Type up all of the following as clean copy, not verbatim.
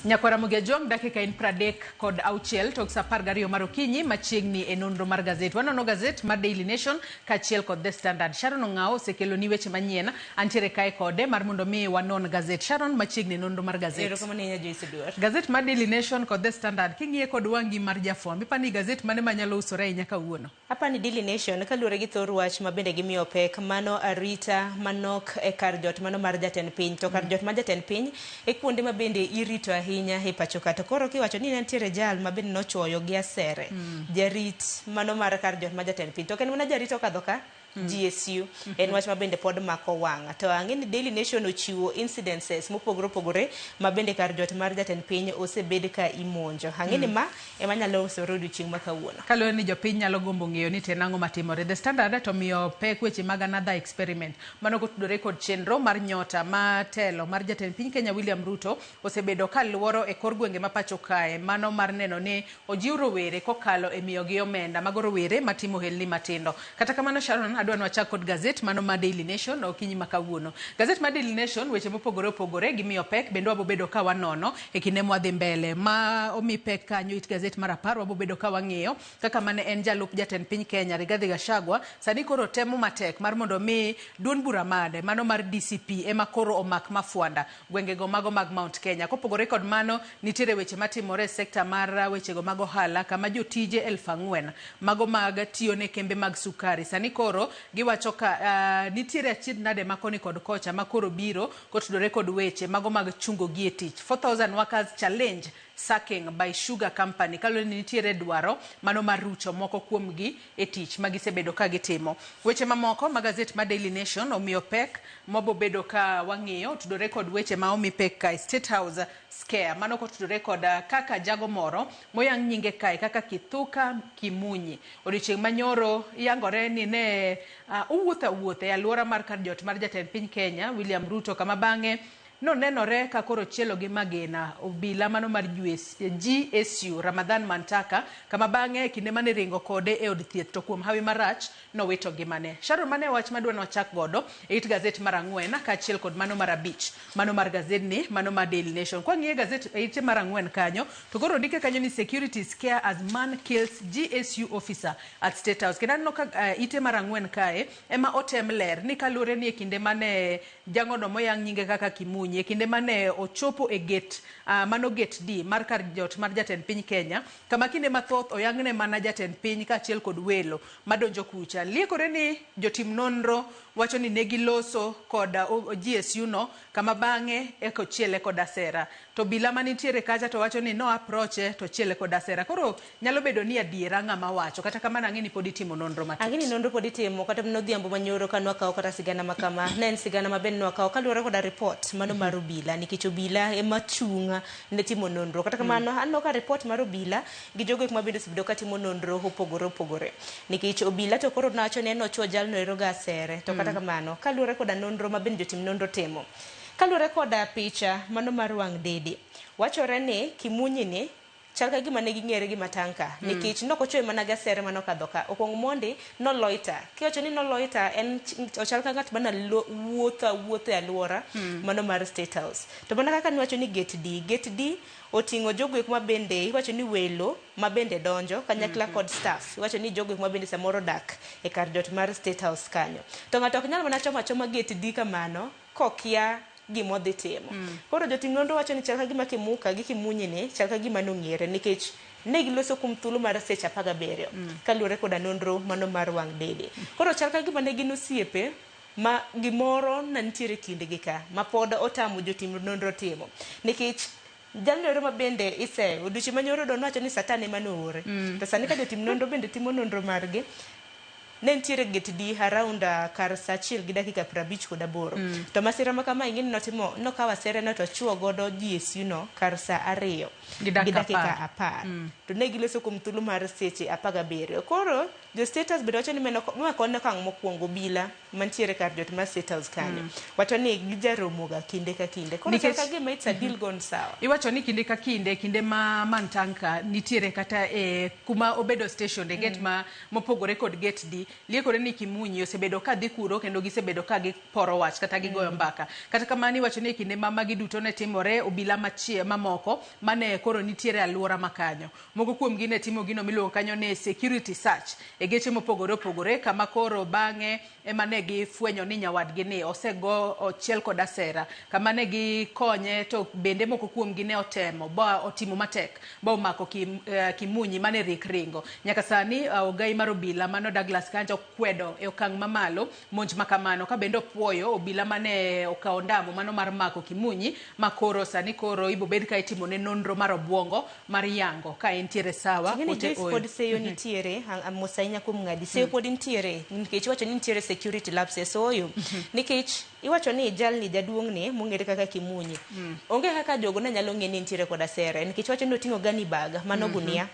Nyakwara Mugejong dakika in pradek kod auchiel tok sapar gario marokinyi machiegni e nonro mar gazet. Wanono gazet mar Daily Nation kachiel kod The Standard. Sharon Ongao sekelo ni weche manyien antiere kae kode mar mondo mi wanon gazet. Sharon machiegni nonro mar gazet. Gazet mar Daily Nation kod The Standard king'iye kod wangi mar jafon. Mipani gazet mane manyalo usore nyaka uono. Hapa ni Daily Nation kaluwore gi thor wach mabende gimiyo pek mano arita manok e kar jot mano mar jatend piny to kar jot mar jatend piny e kuonde mabende irito ahinya e pacho ka to koro kiwacho ni nitiere jal mabende nochuoyo gi asere jarit mano mar kar jot mar jatend piny to ken mana jarito kadho ka GSU en wach mabende pod mako wanga to ang'eni Daily Nation ochiwo incidences mopogore mabende kar jot mar jatend piny osebed ka imonjo ang'eni ma ema nyalo usoro odiochieng' ma kawuono kalore ni jopiny nyalo gombo ng'eyo ni tenang'o matimore. The Standard to miyo pek weche mag another experiment mano kotudore kod chenro mar nyota matelo mar jatend piny Kenya William Ruto osebedo kaluoro e kor gwenge ma pacho kae mano mar neno ni ojiw rowere kokalo e miyo gi omenda mago rowere matimo helni matindo. Kata kamano Sharon adwano wachak kod gazet mano ma Daily Nation okinyi makawuono. Gazet ma Daily Nation weche mopogore gimiyo pek bendo wabobedo ka wanono e kinde mwadhi mbele ma omi pek kanyo it gazet mar 10 wabobedo ka wang'iyo kaka mane en jalup jatend piny Kenya Rigathi Gachagua sani koro temo matek mar mondo mi duond bura made mano mar DCP ema koro omak mafuanda gwengego mago mag Mount Kenya. Kopogore kod mano nitiere weche matimore sekta mar wechego mag ohala kama jotije 4,000 mago mag tiyo ne kembe mag sukari sani koro giwacho ka nitiere achiedh nade makoni kod kocha makoro biro kotudore kod weche mago mag chungo gi e tich. 4,000 workers challenge sacking by sugar company kalore ni nitiere dwaro mano mar rucho moko kuomgi e tich magisebedo ka gitimo. Weche mamoko magazet ma Daily Nation omiyo pek mobobedo ka wang'iyo tudore kod weche ma omi pek ka State House scare mano kotudore kod kaka jago moro moyang nyinge kae kaka Kithuka Kimunyi odiochieng' manyoro yangore ni ne uwuotho e alwora mar kar jot mar jatend piny Kenya William Ruto kama bang'e no nenore ka koro chielo gi magina obila mano mar GSU Ramadhan Mantaka kama bang'e kinde mane ringo kode e od thieth to kuom hawi marach no wito gimane. Sharon mane wach madwano wachak godo e it gazet mar 4 kaachiel kod mano mar 5 mano mar gazet ni mano mar Daily Nation. Kwa ng'iye gazet e ite mar 4 kanyo to koro ndike kanyo ni security scare as man kills GSU officer at State House. Kenda no ka ite mar 4 kae ema otem ler ni kalure ni e kinde mane jangono moyang nyinge kaka Kimunyi e kinde mane ochopo e gate mano gate D mar kar jot mar jatend piny Kenya kama kinde mathoth oyangne mana jatend piny kaachiel kod welo madonjo kucha. Liekore ni jotim nonro wacho ni negiloso kod GSU no kama bang'e eko chiele kod asera to bila manitiere kacha to wacho ni no approach to chiele kod asera koro nyalo bedo ni adiera ng'ama wacho kata kama nang'eni pod itimo nonro matut. Ang'eni nonro pod itimo kata nodhiambo manyoro kanwa kawo kata sigana makama ne en sigana maben nwa kawo kaluwore kod report mano mar obila nikech obila ema chunga ne timo nonro kata kamano anno ka report mar obila gi jogo ma bende sibedo ka timo nonro opogore nikech obila to koro nacho ne nochuo jalno eroga asere to kata kamano kaluwore kod nonro ma bende jotim nonro timo kaluwore kod picha mano mar wang' dede wachore ni Kimunyi ni chal ka gima ne ging'ere gi matanka nikech nokochoe mana gasere mano kadho ka okong' mondi no loiter kiwacho ni no loiter en ochal ka ng'at mana wuotho e alwora mano mar State House to mana kaka niwacho ni gate D oting'o jogo ma bende iwacho ni welo ma bende donjo kanyakla kod staff iwacho ni jogo ma bende samoro dak e kar jot mar State House kanyo to ng'ato ok nyal mana choma gate D kamano kokia gimodhi timo. Koro jotim nonro wacho ni chal ka gima Kimuka gi Kimunyi ne chal ka gima nong'ere nikech ne giloso kuom thuolo mar seche 17 kaluwore kod nonro mano mar wang' dede. Koro chal ka gima ne gin osiepe ma gimoro na nitiere kindgi ka ma pod otamo jotim nonro timo nikech jalno ma bende ise odiochieng' manyoro don wacho ni Satan ema noore to sani ka jotim nonro bende timo nonro margi ne ntiere gate D around kar saa 1:58 to masira ma kama ing'eni notimo nokawa sere no to chuo godo GSU no kar saa 2 gi dakika 10 to ne giloso kuom thuolo mar seche 17 koro jo status bedo wacho ni meno kone kang' mokwongo bila mantiere kar jot mar State House kanyo wacho ni gijaromoga kinde ka kinde koro ka gima it's a deal gone sawa iwacho ni kinde ka kinde ma Mantanka nitiere kata kuma obedo station e gate ma mopogore kod gate D liekore ni Kimunyi osebedo ka dhi kuro kendo gisebedo ka giporo wach kata gigoyo mbaka. Kata kamano iwacho ni kinde ma magi duto ne timore, obila mamoko mane koro nitiere alwora makanyo. Moko kuom gi ne timo gino miluongo kanyo ne security search e geche mopogore opogore, kama koro bang'e ema ne gifwenyo ni nyawadgi ni osego ochiel kod asera, kama ne gikonye to bende moko kuom gi ne otemo ba otimo matek ba omako Kimunyi mane ringo. Nyaka sani ogai mar obila mano Douglas Kanja kwedo e okang' mamalo monj makamano, ka bende opuoyo obila mane okawo ndamo mano mar mako Kimunyi, ma koro sani koro ibo bed ka itimo ne nonro mar obwongo mar yango ka entiere sawa. Pod seyo nitiere mosainya kuom ng'adi seyo pod nitiere nikech iwacho ni nitiere security lapses oyo nikech iwacho ni jalni jaduong' ni mong'ere kaka Kimunyi onge kaka jogo ne nyalo ng'e ni nitiere koda sere nikech iwacho ni oting'o gani bag mano gunia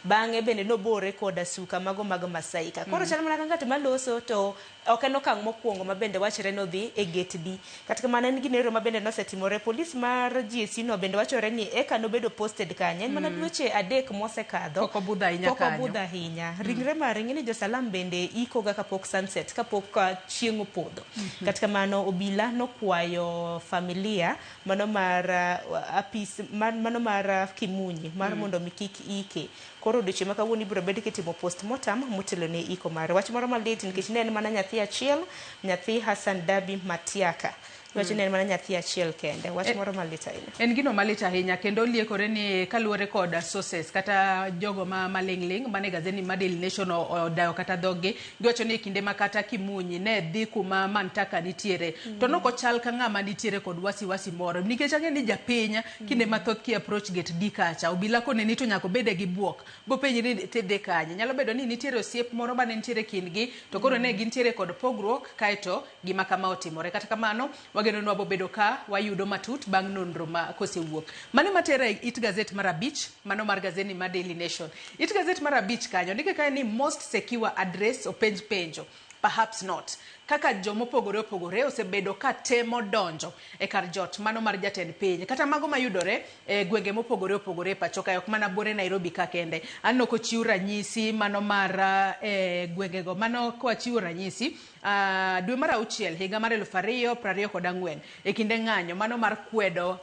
bang'e bende nobore koda suka mago mag masaika koro chal mana kaka maloso to ok en okang' mokwongo ma bende wachore no dhi e gate di kata kamano en ginero ma bende nosetimore. Polis mar GSU no bende wachore ni eka nobedo posted kanye en mana dweche 3 mosekadho pok obudha ahinya ringre mar ng'eni Jo-Salam bende ikoga kapok sunset kapok chieng' opodho. Kata kamano obila nokwayo familia mano mar mano mar Kimunyi mar mondo mi kik ike. Koro odiochieng' ma kawuono ibiro bed kitimo postmortem motelo ne iko mare. Wach moro malit nikech ne en mana nyathi achiel, nyathi Hassan Dabi Matiaka. Wacho ne en mana nyathi achiel kende. Wach moro malit ahinya. En gino malit ahinya kendo liekore ni kaluwore kod sources kata jogo maling'ling mane gazeti mar Daily Nation odayo kata dhogi giwacho ni kinde ma kata Kimunyi ne dhi kuma Mantaka nitiere to noko chal ka ng'ama nitiere kod wasi moro nikech ang'e ni japiny kinde mathoth ki approach gate di kacha obila kone ni to nyako bede gi buok bo penj ni tidhi kanye. Nyalo bedo ni nitiere osiep moro mane nitiere kindgi to koro ne gintiere kod pogruok kaeto gima kama otimore. Kata kamano wageno nwa bobedo ka wayudo matut bang' nonro ma kosewuok. Mane matera it gazet mar abich mano mar gazeti mar Daily Nation. It gazet mar abich kanyo ndike kae ni most secure address openj penjo. Perhaps not. Kaka jomopogore opogore osebedo ka temo donjo e kar jot mano mar jatend piny kata mago mayudore e gwenge mopogore opogore pacho kae ok mana bore Nairobi ka kende. Anno ko chiwo ranyisi mano mar gwengego mano ko chiwo ranyisi dwe mar auchiel higa mar 2024 e kinde ng'anyo mano mar kwedo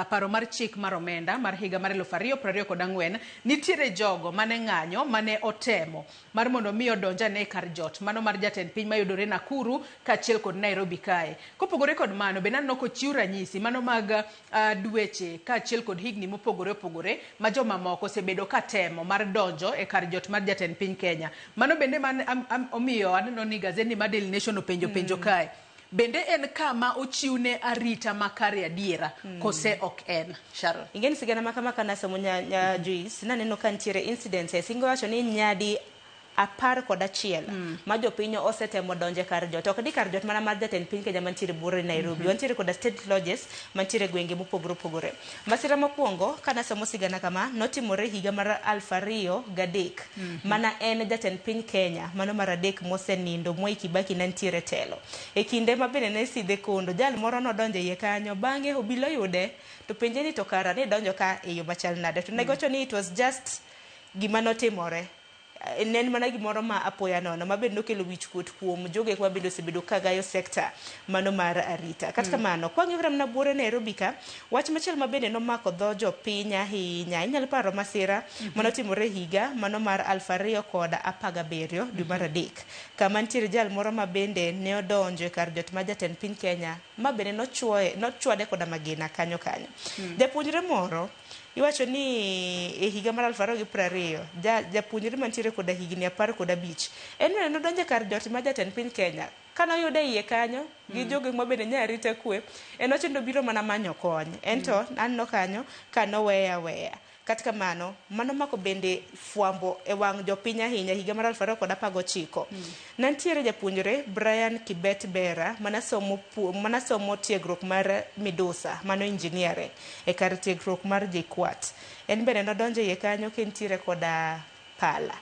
paro mar chik mar omenda mar higa mar 2024 nitiere jogo mane ng'anyo mane otemo mar mondo mi odonja ne kar jot mano mar jatend piny mayudore Nakuru kachiel kod Nairobi kae. Kopogore kod mano bende anno ko chiwo ranyisi mano mag dweche kachiel kod higni mopogore opogore ma joma moko osebedo ka temo mar donjo e kar jot mar jatend piny Kenya. Mano bende omiyo aneno ni gazeti mar Daily Nation penjo kae bende en kama ochiwne arita makare adiera kose ok en. Sharon ingen sigana makama kana somo nya Joyce naneno ka nitiere incidences ingo wacho ni nyadi 11 ma jopiny osetemo donje kar jot ok di kar jot mana mar jatend piny Kenya mantiere bure Nairobi wantiere kod state lodges mantiere gwenge mopogore opogore. Masira mokwongo kana somo sigana kama notimore higa mar 2003 mana en jatend piny Kenya mano mar adek mosenindo Mwai Kibaki nantiere telo e kinde ma bende ne sidhe kondo jal moro nodonje iye kanyo bang'e obila yude to penje ni to kara ne donjo ka e yo machal nade to negocho ni it was just gima notimore nen mana gimoro ma apoya nono ma bende nokelo wichkuot kuom joge kwa bende osebedo ka gayo sekta mano mar arita. Kata kamano kwang'e na bure Nairobi ka wach machiel ma bende nomako dho jopiny ahinya inyalo paro masira manotimore higa mano mar 2017 dwe mar adek kama nitiere jal moro ma bende ne odonjo e kar jot ma jatend piny Kenya ma bende nochwade koda magina kanyo. Japuonjre moro iwacho ni e higa mar 2020 japuonjre mantiere koda higni 15 en bende nodonjo kar jot ma jatend piny Kenya kana yude iye kanyo gi jogo ma bende nya arita kwe en ochendo biro mana manyo kony ento anno kanyo kano weya. Kata kamano mano mako bende fwambo e wang' jopiny ahinya higa mar 2019 nantiere japuonjre Brian Kibet Bera manasomo tiegruok mar Midusa mano engineering e kar tiegruok mar JKUAT en bende nodonjo iye kanyo kentiere koda pala.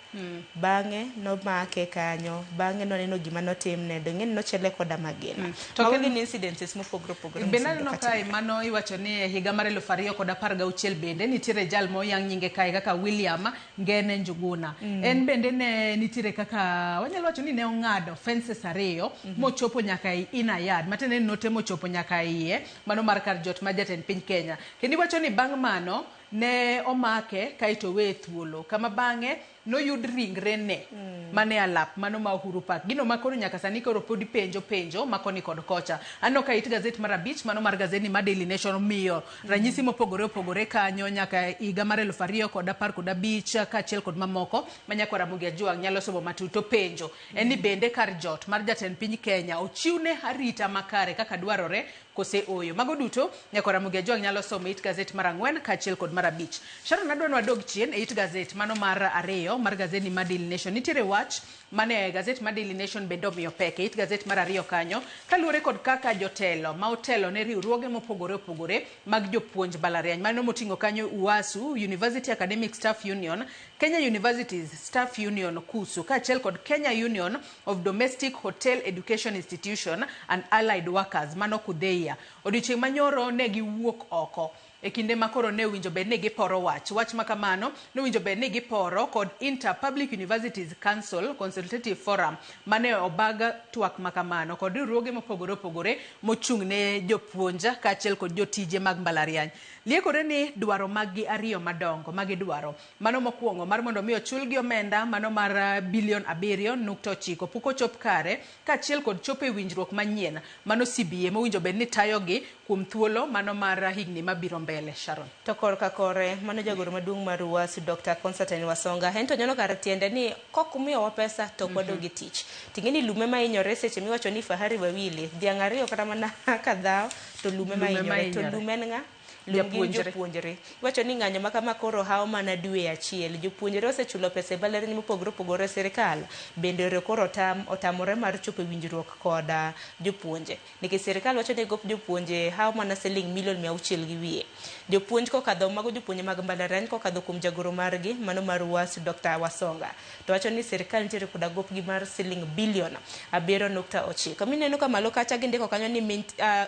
Bang'e nomake kanyo, bang'e noneno gima notimne, do ng'eni nochele koda magina. Mago gin incidences mopogore opogore. Bende aneno kae mano iwacho ni higa mar 2016 bende nitiere jal moyang' nyinge kae kaka William Ngene Njuguna. En bende ne nitiere kaka wanyalo wacho ni ne ong'ado fences ariyo mochopo nyaka i inner yard, matene notemo chopo nyaka iye, mano mar kar jot ma jatend piny Kenya. Kendo iwacho ni bang' mano ne omake kaito we thuolo, kama bang'e noyud ringre ne mane alap mano ma Uhuru Park. Gino makoro nyaka sani koro podi penjo makoni kod kocha. Ano ka it gazet mar abich mano mar gazeti ma Daily Nation miyo ranyisi mopogore opogore kanyo nyaka higa mar 2015 kaachiel kod mamoko manyako Ramogi Ajwang' nyalo somo matuto penjo. Eni bende kar jot mar jatend piny Kenya ochiwne arita makare kaka dwarore kose oyo. Mago duto nyako Ramogi Ajwang' nyalo somo it gazet mar 4 kaachiel kod mar abich. Sharon adwa wadog chien e it gazet mano mar ariyo mar gazeti ma Daily Nation. Nitiere wach mane gazet ma Daily Nation bende omiyo peke it gazet mar ariyo kanyo kaluwore kod kaka jotelo ma otelo ne riwruoge mopogore opogore mag jopuonj balariany mano moting'o kanyo UASU, University Academic Staff Union, Kenya Universities Staff Union KUSU, kaachiel kod Kenya Union of Domestic Hotel Education Institution and Allied Workers mano KUDHEIA. Odiochieng' manyoro ne giwuok oko e kinde makoro ne winjo bed ni giporo wach makamano ne winjo bed ni giporo kod Inter Public Universities Council Consultative Forum mane obaga twak makamano kod riwruoge mopogore opogore mochung' ne jopuonja kaachiel kod jotije mag mbalariany. Liekore ni dwaro maggi ariyo madongo magidwaro mano mokwongo mar mondo mi ochulgi omenda mano mar $7.9 pok ochop kare kaachiel kod chopo e winjruok manyien mano CBA mowinjo bed ni tayogi kuom thuolo mano mar higni mabiro mbele. Sharon to korka kore mano jagoro maduong' mar UASU Dr. Constantine Wasonga en to nyono kar tiende ni kokumiyowa pesa to kwadogi tich ting'eni lume ma inyore seche miwacho ni Fahari Wawili dhiang' ariyo kata mana kadhao to lume ma inyore to lume en ng'a jopuonjre. Iwacho ni ng'anyo makama koro hawo mana dwe achiel. Jopuonjre osechulo pesa e mbalariany mopogore opogore sirikal bende koro otamore mar chopo winjruok koda jopuonje. Nikech sirikal wacho ni gop jopuonje hawo mana siling milion 600 gi wiye. Jopuonj kokadho mago jopuonje mag mbalariany kokadho kuom jagoro margi mano mar UASU Dr. Wasonga to wacho ni sirikal nitiere koda gop gi mar siling bilion 7.9. Mineno ka malo kacha gindiko kanyo ni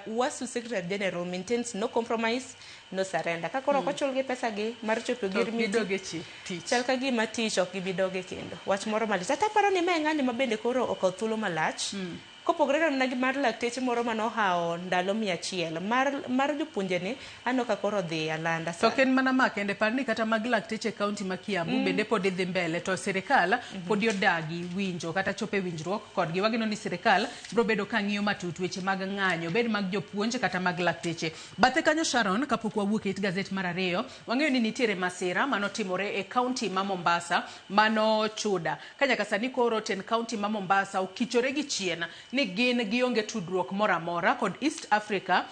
UASU Secretary General maintains no compromise no surrender. Ka koro kochulgi pesa gi mar chopo gir miti chal ka gima tich ok gibidoge kendo. Wach moro malich. Ata paro ni ma ng'anyo mabende koro okaw thuolo malach. Kopogore na gi mar lakteche moro mano hawo ndalo 100 mar jopuonje ni ano ka koro dhi alanda sa. To ken mana makende par ni kata mag lakteche kaunti ma Kiambu bende pod dhi mbele to sirikal pod odagi winjo kata chope winjruok kodgi. Wageno ni sirikal bro bedo ka ng'iyo matut weche mag ng'anyo bed mag jopuonje kata mag lakteche. Bathe kanyo Sharon kapok wawuok e it gazet mar ariyo wang'eyo ni nitiere masira mano timore e kaunti ma Mombasa mano Chuda. Kanyaka sani koro ten kaunti ma Mombasa okichore gi chien ni gin gionge tudruok moramora kod East Africa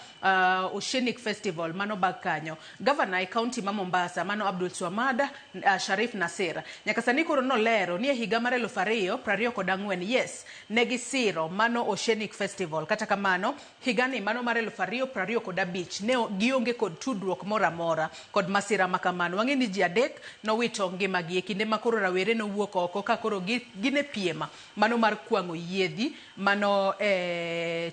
Oceanic Festival mano bag kanyo. Governor e kaunti ma Mombasa mano Abdul Swamad Sharif Nasir nyaka sani koro nolero ni e higa mar 2024 yes negisiro mano Oceanic Festival kata kamano higani mano mar 2025 ne gionge kod tudruok moramora kod masira makamano. Wang'eni ji adek nowito ngimagi e kinde makoro rawere nowuok oko ka koro gine piema mano mar kwang'o yiedhi mano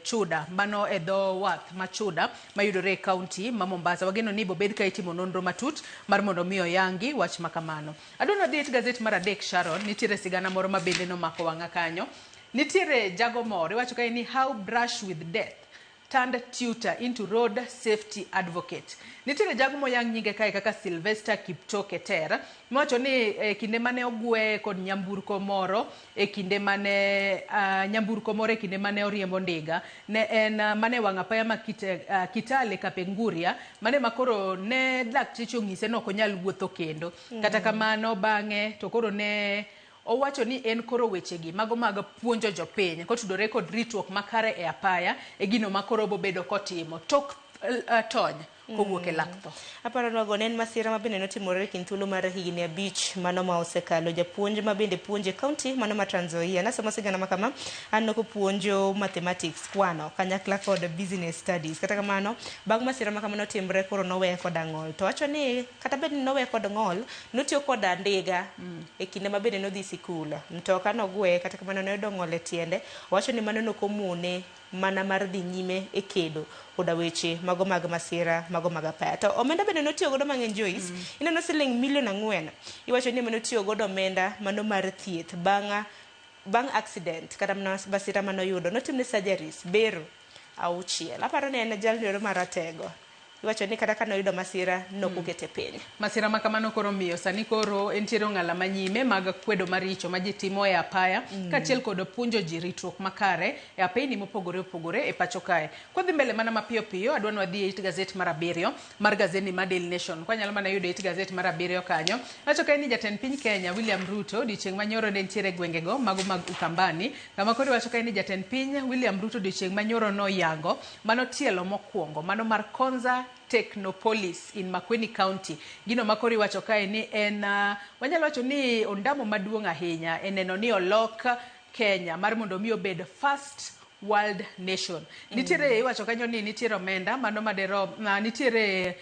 Chuda mano e dho wath ma Chuda mayudore e kaunti ma Mombasa. Wageno ni bobed ka itimo nonro matut mar mondo miyo yangi wach makamano. Adona dhi it gazet mar adek Sharon nitiere sigana moro mabende nomako wang'a kanyo. Nitiere jago moro iwacho kae ni how brush with death turned tutor into road safety advocate. Nitiere jago moyang' nyinge kae kaka Sylvester Kipto Keter miwacho ni kinde mane ogwe kod nyamburko moro e kinde mane oriembo ndiga ne en mane wang' apaya ma Kitale Kapenguria mane makoro ne lakteche ong'ise no okonyal wuotho kendo. Kata kamano bang'e to koro ne owacho ni en koro wechegi mago mag puonjo jopiny kotudore kod ritruok makare e apaya e gino makoro bobedo kotimo tok tony kowuok e lak tho. Aparo ni ogo ne en masira ma bende notimore e kind thuolo mar higni 5 mano ma osekalo. Japuonj ma bende puonjo e kaunti mano ma Trans Nzoia nasomo sigana ma kama, anno ko puonjo mathematics kwano kanyakla kod business studies. Kata kamano bang' masira ma kamano timre koro nowe kod ang'ol. To wacho ni kata bed ni nowe kod ng'ol, notiyo kod ndiga e kinde ma bende nodhi sikul. Mtoka nogwe kata kamano ne oyudo ng'ol e tiende. Wacho ni mano nokomone mana mar dhi nyime e kedo koda weche mago mag masira mago mag apaya. To omenda bende notiyo godo mang'eny Joyce, ineno siling milion 4. Iwacho ni notiyo godo omenda mano mar thieth bang' accident kata masira manoyudo. Notimne surgeries bero 6. Aparo ni en jalno maratego. Iwacho ni kata ka noyudo masira nokokete piny. Masira ma kamano koro miyo sani koro entiere ng'ala manyime mag kwedo maricho ma ji timo e apaya kaachiel kod puonjo ji ritruok makare e apeyni mopogore opogore e pacho kae. Kodhi mbele mana mapiyo piyo adwa ni wadhi e it gazet mar 7 mar gazeti mar Daily Nation. Kwanyalo mana yudo it gazet mar 7 kanyo. Wacho kae ni jatend piny Kenya William Ruto odiochieng' manyoro ne nitiere gwengego mago mag Ukambani. Kama koro wacho kae ni jatend piny William Ruto odiochieng' manyoro noyango mano tielo mokwongo mano mar Konza Technopolis in Makueni County. Gino makori wacho kae ni en wanyalo wacho ni ondamo maduong' ahinya e neno ni olok Kenya mar mondo mi obed first world nation. Nitiere iwacho kanyo ni nitiere omenda mano madero nitiere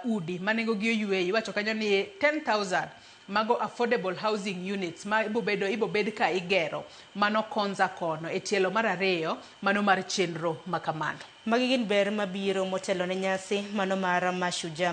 udi manengo gi oyueyi iwacho kanyo ni 10,000 mago affordable housing units ma ibo bed ka igero mano Konza kono e tielo mar 2 mano mar chenro makamano. Magi gin ber mabiro motelo ne nyasi mano mar Mashujaa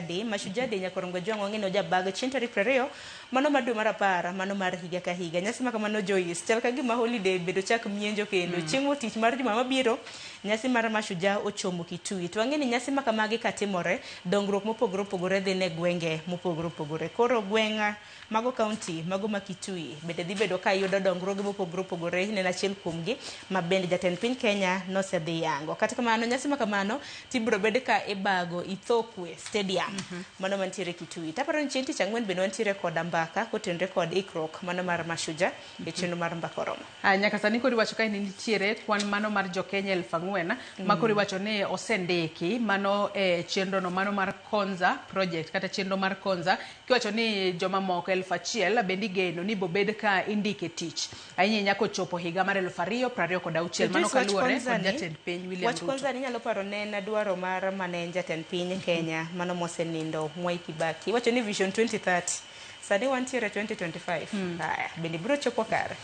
Day. Mashujaa Day nyakorongo jwang' wang'e no jabag chieng' tarik 20 mano mar dwe mar 10 mano mar higa ka higa. Nyasi ma kamano Joyce chal ka gima holiday bedo chak mienjo kendo chieng' tich mar juma mabiro nyasi mar Mashujaa ochomo Kitui. To wang'e ni nyasi ma kamagi katimore dongruok mopogore opogore dhi ne gwenge mopogore opogore. Koro gweng'a mago kaunti mago ma Kitui bende dhi bedo ka yudo dongruok mopogore opogore ne achiel kuomgi ma bende jatend piny Kenya nosedhi yango. Kata kamano nyasi ma kamano tibro bed ka ibago Ithokwe Stadium mano mantiere Kitui. Taparo ni chieng' tich ang'wen bende wantiere kod mbaka kotenre kod ikruok mano mar Mashujaa e chenro mar mbaka oromo. Nyaka sani koro iwacho kae ni nitiere kwan mano mar jo Kenya 4,000 ma koro iwacho ni osendiki mano e chenro no mano mar Konza project kata chenro mar Konza kiwacho ni joma moko 1,000 bende igeno ni bobed ka indike tich ahinya nyako chopo higa mar 2026 mano kaluwore kod jatend piny William Ruto. Wach Konza ni nyalo paro ne en dwaro mar manen jatend piny Kenya mano mosenindo Mwai Kibaki. Iwacho ni Vision 2030 sani wantiere 2025 haya bende biro chopo kare.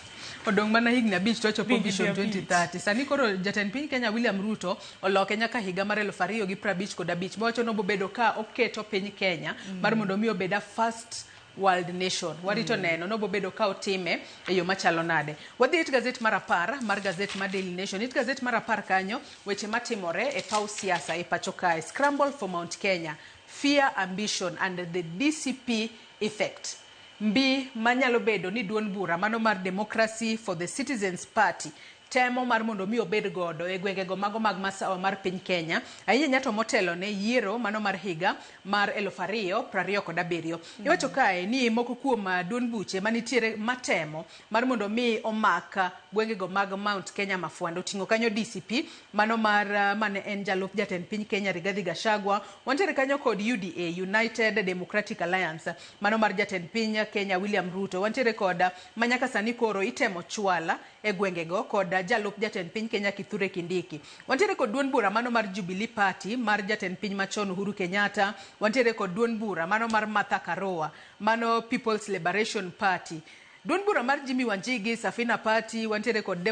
Odong' mana higni 5 to chopo Vision 2030. Sani koro jatend piny Kenya William Ruto oloke nyaka higa mar 2055 bowacho no bobedo ka oketo piny Kenya mar mondo mi obeda first world nation. Warito neno no bobedo ka otime e yo machalo nade. Wadhi it gazet mar 10 mar gazet mar Daily Nation. It gazet mar 10 kanyo weche matimore e paw siasa e pacho kae. Scramble for Mount Kenya, fear, ambition and the DCP effect. Mbi manyalo bedo ni duond bura mano mar Democracy for the Citizens Party temo mar mondo mi obed godo e gwengego mago mag masawa mar piny Kenya ahinya nyato motelo ne yiero mano mar higa mar 2027. Iwacho kae ni moko kuom duond buche manitiere matemo mar mondo mi omaka gwengego mag Mount Kenya mafuando tingo kanyo DCP mano mar mane en jalup jatend piny Kenya Rigathi Gachagua. Wantiere kanyo kod UDA United Democratic Alliance mano mar jatend piny Kenya William Ruto. Wantiere kod manyaka sani koro itemo chwala e gwengego kod jalup jatend piny Kenya Kithure Kindiki. Wantiere kod duond bura mano mar Jubilee Party mar jatend piny machon Uhuru Kenyatta. Wantiere kod duond bura mano mar Martha Karua mano People's Liberation Party. Duond bura mar Jimmy Wanjigi Safina Party. Wantiere kod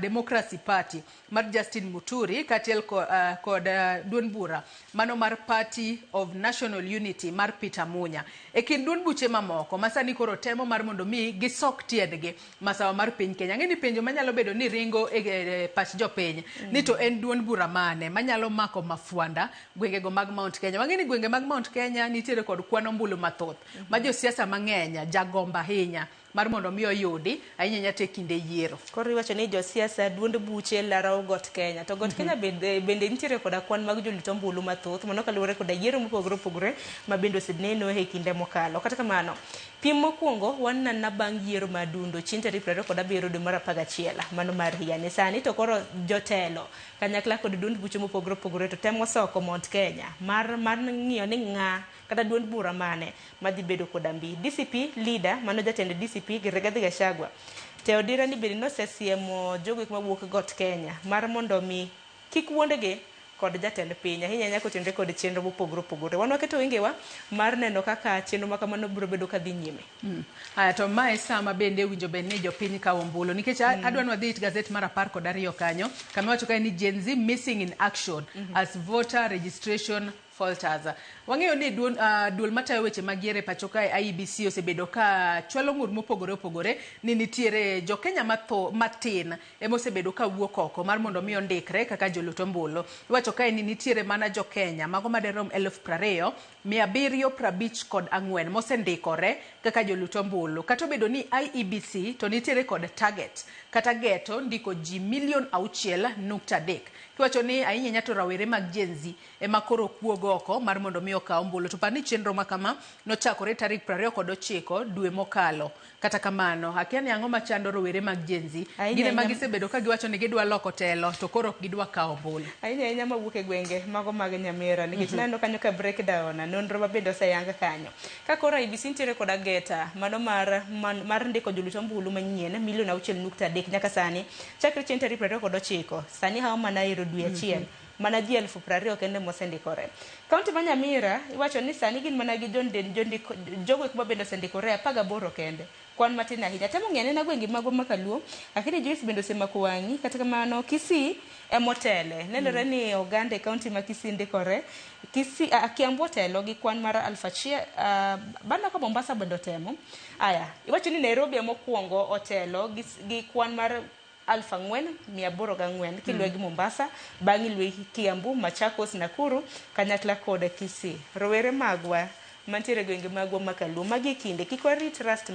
Democracy Party mar Justin Muturi katiel kod duond bura mano mar Party of National Unity mar Peter Munya. E kin duond buche mamoko masani koro temo mar mondo mi gisok tiendgi masawa mar piny Kenya. Ng'eni penjo manyalo bedo ni ringo e pach jopiny ni to en duond bura mane manyalo mako mafuanda gwengego mag Mount Kenya. Wang'eni gwenge mag Mount Kenya nitiere kod kwan ombulu mathoth ma josiasa mang'eny jagomba ahinya mar mondo mi oyudi ahinya nyate kinde yiero. Koro iwacho ni josiasa duond buche laro got Kenya. To got Kenya bende nitiere koda kwan mag joluto ombulu mathoth mondo kaluwore koda yiero mopogore opogore ma bende oseneno e kinde mokalo. Kata kamano, piem mokwongo wanana bang' yiero madundo chieng' tarik 27 dwe mar 11 mano mar higani sani. To koro jotelo kanyakla kod duond buche mopogore opogore to temo soko Mount Kenya mar ng'iyo ni ng'a kata duond bura mane madhi bedo koda mbi. DCP leader mano jatend DCP Rigathi Gachagua Teodira ni bende nosesiemo jogo mawuok got Kenya mar mondo mi kik wuondegi kod jatend piny ahinya nyako tenre kod chenro mopogore opogore. Wan waketo wengewa mar neno kaka chenro makamano biro bedo kadhi nyime. Aya to mae sama bende winjo bende ni jopiny kawo ombulu nikech adwa ni wadhi it gazet mar 12 kanyo kama wacho kae ni Gen Z missing in action as voter registration falters. Wang'eyo ni duol matayo weche mag yiero e pacho kae IEBC osebedo ka chwalo ng'ur mopogore opogore ni nitiere jo Kenya matin ema osebedo ka wuok oko mar mondo mi ondikre kaka joluto ombulu. Iwacho kae ni nitiere mana jo Kenya mago maderom 20,754 mosendikore kaka joluto ombulu. Kata obedo ni IEBC to nitiere kod target kata geto ndiko ji 6.3 kiwacho ni ahinya nyato rawere mag Gen Z ema koro kuogo oko mar mondo mi okaw ombulu. To pani chenro makama nochakore tarik 29 dwe mokalo. Kata kamano akia ni ang'o machando rowere mag Gen Z gine magisebedo ka giwacho ni gidwa loko telo to koro gidwa kawo ombulu. Ahinya mawuok e gwenge mago mag Nyamira nikech nano kanyo ka breakdown nonro mabende oseyanga kanyo. Ka koro IEBC nitiere kod ageta mano mar ndiko joluto ombulu manyien 6.3 nyaka sani chakre chieng' tarik 29 sani hawo mana ero dwe achiel mana ji 20,000 kende mosendikore. Kaunti ma Nyamira iwacho ni sani gin mana gi jogo ma bende osendikore 18 kende. Kwan matin ahinya. Temo ng'ene na gwenge mago makaluo akini Joyce bende osemako wang'i kata kamano Kisii emotele nenore ni oganda e kaunti ma Kisii ndikore. Kisii Kiambu otelo gi kwan mar 1,000 bana ka Mombasa bende otemo. Aya iwacho ni Nairobi emokwongo otelo gi kwan mar 4,804 kilwe gi Mombasa bang'i lwe Kiambu, Machakos, Nakuru kanyakla kod Kisii. Rowere magwa mantiere gwenge magwa makaluo magi kinde kik warit last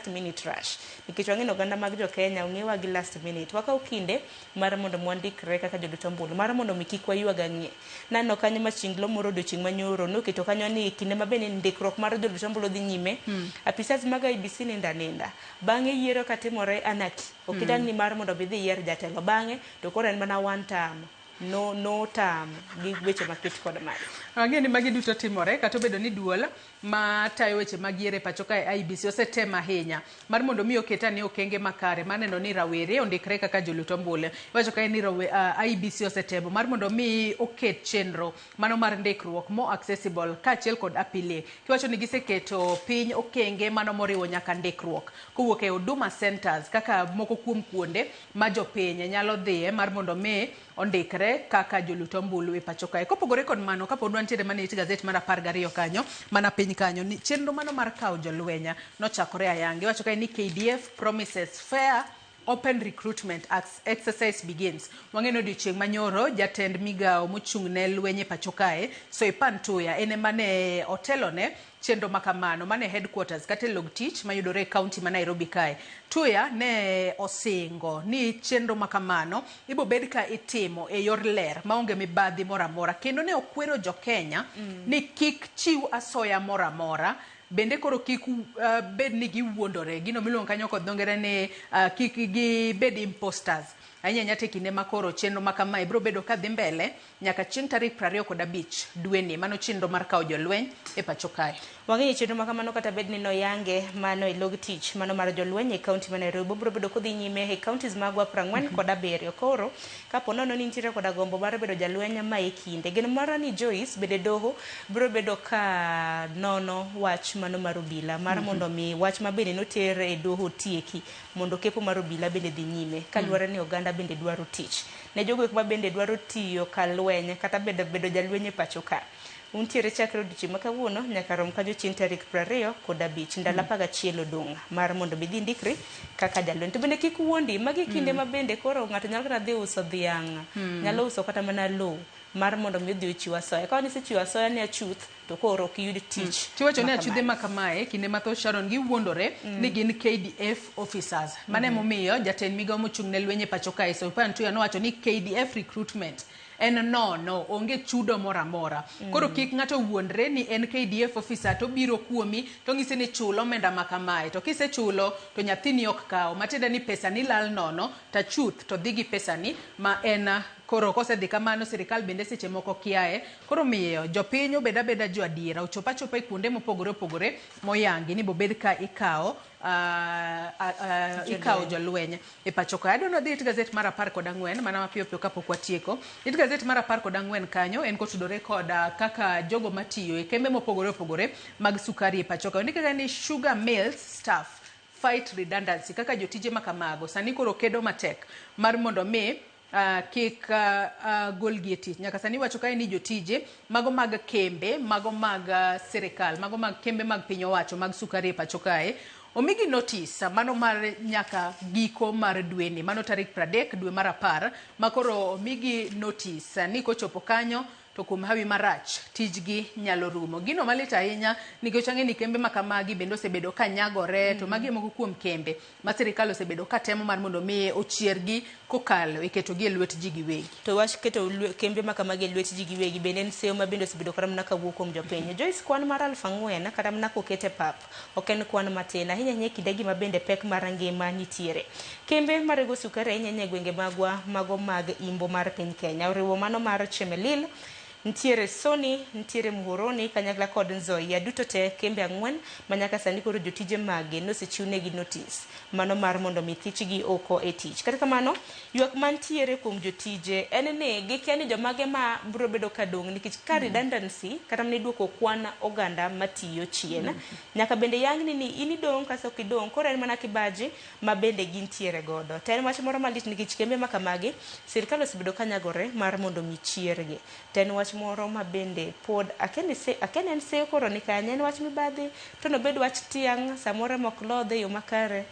minute rush nikech wang'eno oganda mag jo Kenya ong'ewa gi last minute wakaw kinde mar mondo mwandikre kaka joluto ombulu mar mondo mi kik wayuaga ng'e nano kanyo machinglo moro odiochieng' manyoro noketo kanyo ni kinde mabende ndikruok mar joluto ombulu dhi nyime apisas mag IEBC ninda bang'e yiero katimore anaki okidang' ni mar mondo bidhi yier jatelo bang'e to koro en mana one term no tam gi weche makech kod mali. Ang'e ni magi duto timore kata obedo ni duol ma tayo weche mag yiero e pacho kae IEBC osetema ahinya mar mondo mi oketa ni okenge makare maneno ni rawere ondikre kaka joluto ombulu. Iwacho kae ni IEBC osetemo mar mondo mi oket chenro mano mar ndikruok mo accessible kaachiel kod apile. Kiwacho ni giseketo piny okenge mano moriwo nyaka ndikruok kowuok e Huduma Centers kaka moko kuom kuonde ma jopiny nyalo dhiye mar mondo mi ondikre kaka joluto ombulu e pacho kae. Kopogore kod mano kapod wantiere mana it gazet mar 12 kanyo mana piny kanyo ni chenro mano mar kawo jolwenya nochakore ayange. Iwacho kae ni KDF promises fair open recruitment exercise begins. Wang'eno odiochieng' manyoro jatend migawo mochung' ne lwenye pacho kae Soipan Tuya ene mane otelone chenro makamano mane headquarters kata log tich mayudore e kaunti ma Nairobi kae. Tuya ne osingo ni chenro makamano ibo bed ka itimo e yor ler maonge mibadhi moramora kendo ne okwero jo Kenya ni kik chiw asoya moramora bende koro kik bed ni giwuondore gino miluongo kanyo kod dhongere ni kik gibed imposters. Ahinya nyate kinde makoro chenro makama ibro bedo ka dhi mbele nyaka chieng' tarik 25 dwe ni mano chenro mar kawo jolweny e pacho kae. Wang'eyo chenro makamano kata bed ni noyange mano e log tich mano mar jolweny e kaunti ma Nairobi bro bedo kodhi nyime e counties magwa 47 koro kapo nono ni nitiere kod gombo mar bedo jalweny ma e kinde gin mara ni Joyce bede doho bro bedo ka nono wach mano mar obila mar mondo mi wach mabende notere e doho tieki mondo kepo mar obila bende dhi nyime kaluwore ni oganda bende dwaro tich ne jogo ma bende dwaro tiyo kalweny kata bedo jalweny e pacho ka. Untiere chakre odiochieng' ma kawuono nyaka rom kanyo chieng' tarik 25 ndalo 11 odong' mar mondo bidhi ndikri kaka jalweny. To bende kik wuondi magi kinde ma bende koro ng'ato nyalo kata dhi uso dhiang' nyalo uso kata mana low mar mondo mi odhi ochiw asoya. Ka nisechiwo asoya ne achuth to koro ok yud tich. Tiwacho ne achudhe makamae kinde mathoth Sharon giwuondore ni gin KDF officers. Mane momiyo jatend migao mochung' ne lweny e pacho kae Soipan Tuya nowacho ni KDF recruitment en nono, onge chudo moro amora. Koro kik ng'ato wuondre ni en KDF officer to biro kuomi to ng'ise ni chulo omenda makamae. To kisechulo to nyathini ok kawo. Matiende ni pesa ni lal nono, ta chuth to dhi gi pesa ni ma en koro kosedhi kamano sirikal bende seche moko kiae. Koro miyo jopiny obed abeda jo adiera, ochop achopa e kuonde mopogore opogore moyangi ni bobed ka ikawo jolweny e pacho ka. Adwa nodhi it gazet mar 14 mana mapiyo piyo kapok watieko. It gazet mar 14 kanyo en kotudore kod kaka jogo matiyo e kembe mopogore opogore mag sukari e pacho ka. Ndike ni sugar mills staff fight redundancy, kaka jotije makamago sani koro kedo matek mar mondo mi kik golgi e tich. Nyaka sani wacho kae ni jotije mago mag kembe, mago mag sirikal, mago mag kembe mag piny owacho mag sukari e pacho kae omigi notice mano mar nyaka giko mar dweni, mano tarik 30 dwe mar 10 makoro omigi notice ni kochopo kanyo to kuom hawi marach tijgi nyalo rumo. Gino malit ahinya nikech ang'e ni kembe makamagi bende osebedo ka nyagore to magi moko kuom kembe ma sirikal osebedo ka temo mar mondo mi ochiergi kokalo iketogi e lwet ji giwegi. To wach keto kembe makamagi e lwet ji giwegi bende en seyo ma bende osebedo kata mana kawuok kuom jopiny. Joyce, kwan mar 4,000 kata mana kokete pap ok en kwan matin ahinya ahinya kindegi ma bende pek mar ngima nitiere. Kembe marego sukari ahinya e gwenge magwa mago mag imbo mar piny Kenya oriwo mano mar Chemelil, ntiere Sony, ntiere Muhoroni kanyakla kod Nzoia, duto te kembe 4 manyaka sani koro jotije mage nosechiwnegi notice mano mar mondo mi thichgi oko e tich. Kata kamano ywak mantiere kuom jotije en ni gikia ni jomage ma biro bedo kadong' nikech ka redundancy kata mne duoko kwan oganda matiyo chien nyaka bende yang'ni ni in idong' kasa ok idong', koro en mana kibaji ma bende gintiere godo. To en wach moro malit nikech kembe makamagi sirikal osebedo kanyagore mar mondo mi chiergi. To en wach moro ma bende pod akene en seyo koro ni kanya en wach mibadhi to nobed wach tiang' samoro mok lodhe yo makare.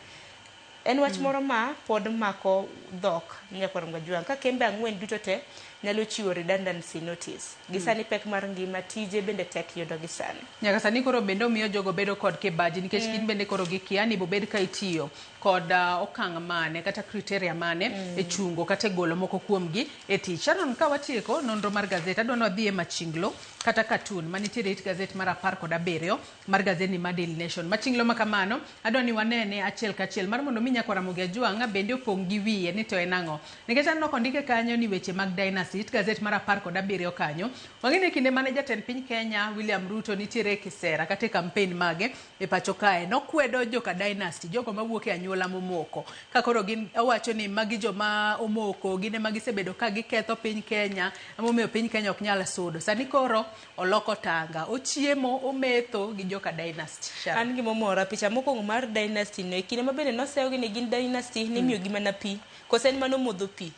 En wach moro ma pod mako dhok nyakwar Mgajwang' ka kembe 4 duto te nyalo chiwo redundancy notice. Gisani pek mar ngima tije bende tek yudo gisani. Nyaka sani koro bende omiyo jogo bedo kod kibaji nikech kin bende koro gikia ni bobed ka itiyo kod okang' mane kata kriteria mane e chungo kata golo moko kuomgi e tich. Sharon, ka watieko nonro mar gazet adwa nodhi e Machinglo kata Katun manitiere it gazet mar 17 mar gazet mar Daily Nation. Machinglo makamano adwa ni wanene achiel kachiel mar mondo mi nyakwara Mugajwang' bende opong' gi wiye ni to enang'o nikech anno kondike kanyo ni weche mag dynasty. It gazet mar 17 kanyo wang'ene kinde mane jatend piny Kenya William Ruto nitiere kisera kata campaign mage e pacho kae nokwedo joka dynasty, jogo mawuok e anyuola momoko ka koro gin owacho ni magi joma omoko gine magi sebedo ka giketho piny Kenya amomiyo piny Kenya ok nyal sudo. Sani koro oloko tanga, ochiemo ometho gi joka dynasty. An gimomora picha mokwongo mar dynasty no kinde mabende noseyogi ni gin dynasty ni miyogi mana pi kose en mano modho pi.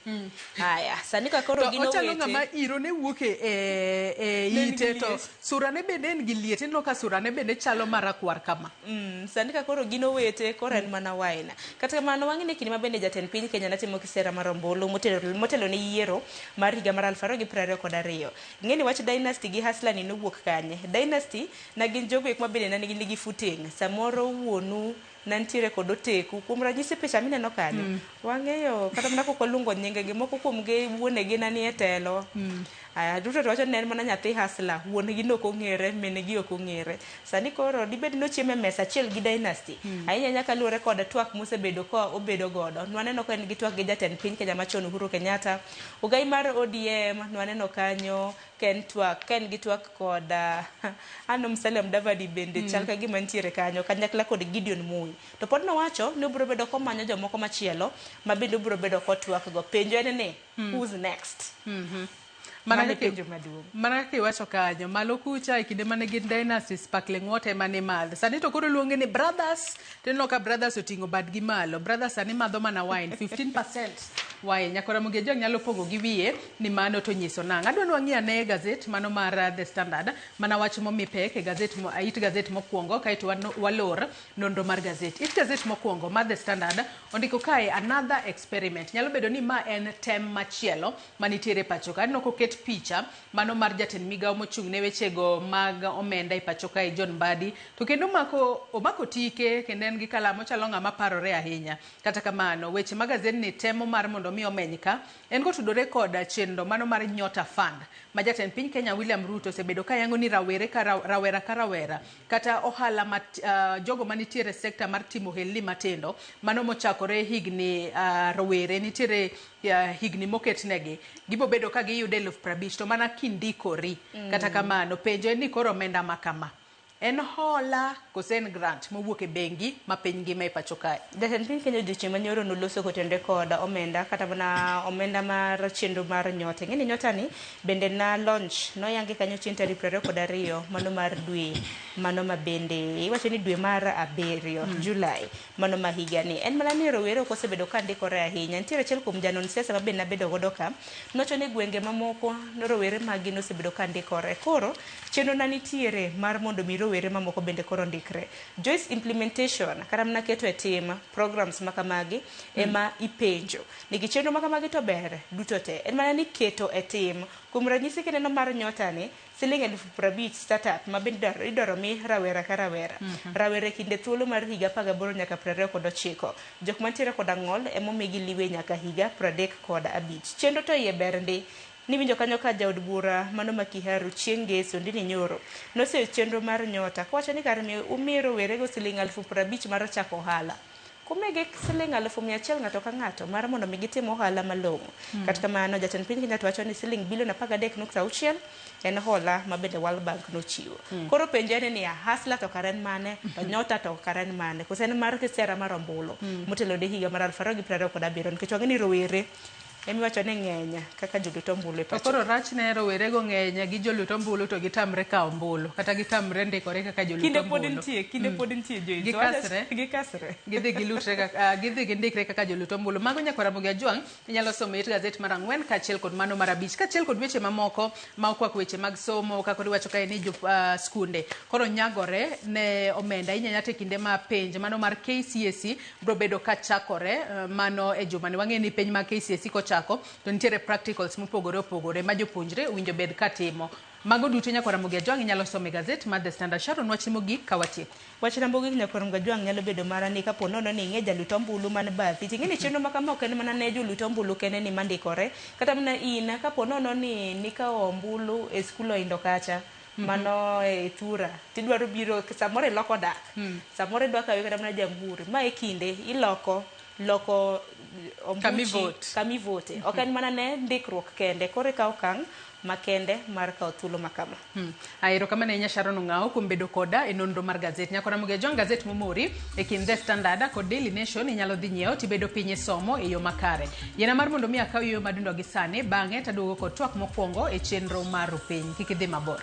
Haya sani ka koro gino wete ochalo ng'ama iro ne wuok e ite to surane bende en gi liet ino ka surane bende chalo marakwar kama. Sani ka koro gino wete koro en mana waina. Kata kamano wang'ene kinde mabende jatend piny Kenya natimo kisera mar ombulu motelo ne yiero mar higa mar 2022. Ng'eni wach dynasty gi hasla ni nowuok kanye. Dynasty na gin jogo ek mabende na nigi footing samoro wuonu nantiere kod oteku kuom ranyisi picha mineno kanyo wang'eyo kata mana kok waluongo nyingegi moko kuom gi wuonegi nani e telo. Aya duto to wacho ni en mana nyathi hasla, wuonegi nok ong'ere, menegi ok ong'ere. Sani koro dibed nochieme mesa achiel gi dynasty ahinya nyaka luwore kod twak mosebedo ka obedo godo. Nwaneno ka en gi twak gi jatend piny Kenya machon Uhuru Kenyatta, ogai mar ODM nwaneno kanyo ken gi twak kod Anno Musalia Mudavadi bende chal ka gima nitiere kanyo kanyakla kod Gideon Moi. To pod nowacho ni obiro bedo komanyo jomoko machielo ma bende obiro bedo kotwak go. Penjo en ni who's next? Mana kiwacho kanyo malo kucha e kinde mane gin dynasty sparkling water mane madh. Sani to koro luonge ni brothers teno ka brothers oting'o badgi malo. Brothers sani madho mana wine 15% wine. Nyakwara Mugajwang' nyalo pogo gi wiye ni mano to nyiso nang'. Adwa nwang'i ane gazet mano mar The Standard mana wach momi pek e gazet it gazet mokwongo kaito walor nonro mar gazet. It gazet mokwongo mar The Standard ondiko kae another experiment. Nyalo bedo ni ma en tem machielo manitiere pacho ka. Adno koket oket picha mano mar jatend migao mochung' ne wechego mag omenda e pacho kae John Mbadi, to kendo omako tike kendo en gi kalam ochalo ng'ama parore ahinya. Kata kamano weche mag gazedni temo mar mondo mi omeny ka en kotudore kod chenro mano mar Nyota Fund ma jatend piny Kenya William Ruto osebedo ka yango ni rawera ka rawera kata ohala jogo manitiere sekta mar timo ohelni matindo mano mochakore higni rowere nitiere higni moketnegi gibo bedo ka giyude 50,000 to mana kindikori. Kata kamano penjo en ni koro omenda makama en hola kosen grant mowuok e bengi ma piny ngima e pacho kae. Jatend piny Kenya odiochieng' manyoro noloso kotende kod omenda kata mana omenda mar chenro mar Nyota. Ng'eni Nyota ni bende na launch noyangi kanyo chieng' tarik 22 mano mar dwe mano ma bende iwacho ni dwe mar 7 Julai mano ma higa ni. En mana ni rowere ok osebedo ka ndikore ahinya. Nitiere achiel kuom janon siasa ma bende nabedo godo ka nocho ni gwenge mamoko rowere magi nosebedo ka ndikore. Koro chenro na nitiere mar mondo mi rowere mamoko bende koro ndikre. Joyce implementation kata mana keto e tim programs makamagi ema ipenjo. Nigi chenro makamagi to ber duto te. En mana ni keto e tim. Kuom ranyisi kineno mar Nyota ni Sh50,000 startup ma bende idoro mi rawera ka rawera. Rawere kinde thuolo mar higa 18 nyaka 29. Jok mantiere kod ang'ol emomigi liwe nyaka higa 35. Chenro to iye ber ndi ni winjo kanyo ka jaod bura mano ma Kiharu chieng' Ngeso ndini nyoro nose chenro mar Nyota kwacho ni kar mi umiro were go Sh50,000 mar chako ohala kumege Sh100,000 ng'ato ka ng'ato mar mondo mi gitim ohala malong'o. Kata kamano jatend piny Kenya wacho ni Sh13.6 en hola ma bende World Bank nochiwo. Koro penjene ni hasla to karen mane to Nyota to karen mane kosen mar kisera mar ombulu motelo de higa mar 2027 nikech wang'eni rowere emi wacho ni ng'enya kaka joluto ombulu e pacho. Koro rach ne rowere go ng'enya gi joluto ombulu to gitamre ka ombulu kata gitamre ndikore kaka joluto ombulu. Kinde pod nitie Gikasre. Gidhi gilutre kaka gidhi gindikre kaka joluto ombulu. Mago Nyakwarambogi Ajwang' inyalo somo it gazet mar 4 kaachiel kod mano mar 5 kaachiel kod weche mamoko ma okwak weche mag somo kaka iwacho kae ni skunde koro nyagore ne omenda inyanyate kinde ma penj mano mar KCSE bro bedo ka chakore mano e juma ni wang'eni penj ma KCSE ko to nitiere practicals mopogore opogore ma jopuonjre winjo bed katimo. Mago duto Nyakwarambogi Ajwang' inyalo somo e gazet mar The Standard. Sharon wach mogik ka watieko. Wach Nyakwarambogi Ajwang' nyalo bedo mara ni kapo nono ni ing'e jaluto ombulu man bathi. Ting'eni chenro ma kama ok en mana ne joluto ombulu kende ni mandikore kata mana in kapo nono ni nikawo ombulu e skul oindo kacha mano e thura tidwaro biro samoro iloko dak samoro idwa kawe kata mana Jamhuri ma e kinde iloko kami vote ok en mana ne ndikruok kende koro ikawo okang' makende mar kawo thuolo makama. Aero kama ne Sharon Ong'ao kuom bedo koda e nonro mar gazet. Nyakwarambogi Ajwang' gazet momori e kind The Standard kod Daily Nation inyalo dhi nyiewo tibedo piny e somo e yo makare. Yena mar mondo mi akaw yo madundo gi sane bang'e taduogo kod twak mokwongo e chenro mar piny. Kik idhi mabor.